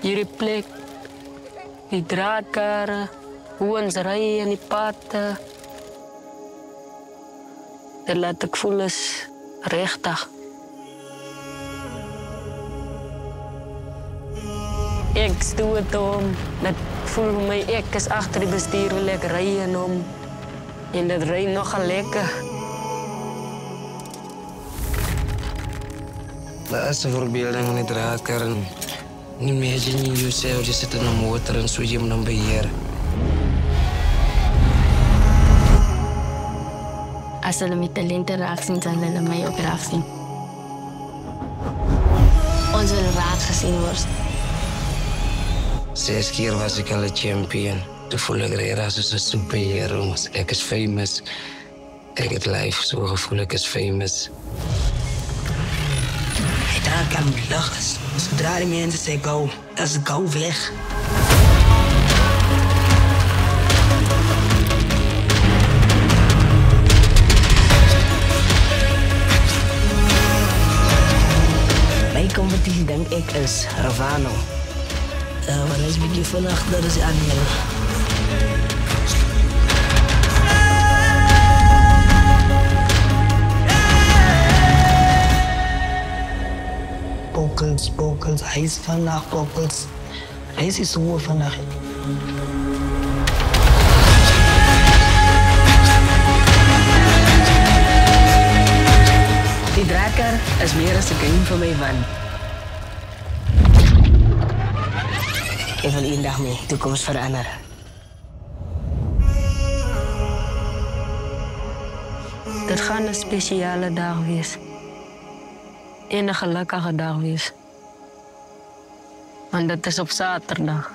Hierdie plek, die draadkare, hoe ons ry in die pad. Dit laat ek voel is regtig. Ek stoot om, dat voel my ek is agter die bestuur, wil ek ry en om. En dit ry nogal lekker. Dat is een voorbeelding in die draadkar. Imagine yourself, je zit in een motor en zo je moet dan beheren. As hulle my talente raak sien, sal hulle my ook raak sien. Ons wil raak gesien word. 6 keer was ik al een champion. Toen voel ik er als een superhero. Ik is famous. Kijk het live, zo gevoel ik is famous. Hij draait aan mijn lach. Zodra die mensen zeggen go, dat is go weg. Mijn competitie denk ik is Ravano. Maar als ik je vannacht, dat is Admiral. Pokels, hij is vandaag Pokels. Hij is zo vandaag. Die draker is meer als een game voor mij van. Ik wil één dag mee toekomst veranderen. Dit gaan een speciale dag wees. En een gelukkige dag wees. Want dat is op zaterdag.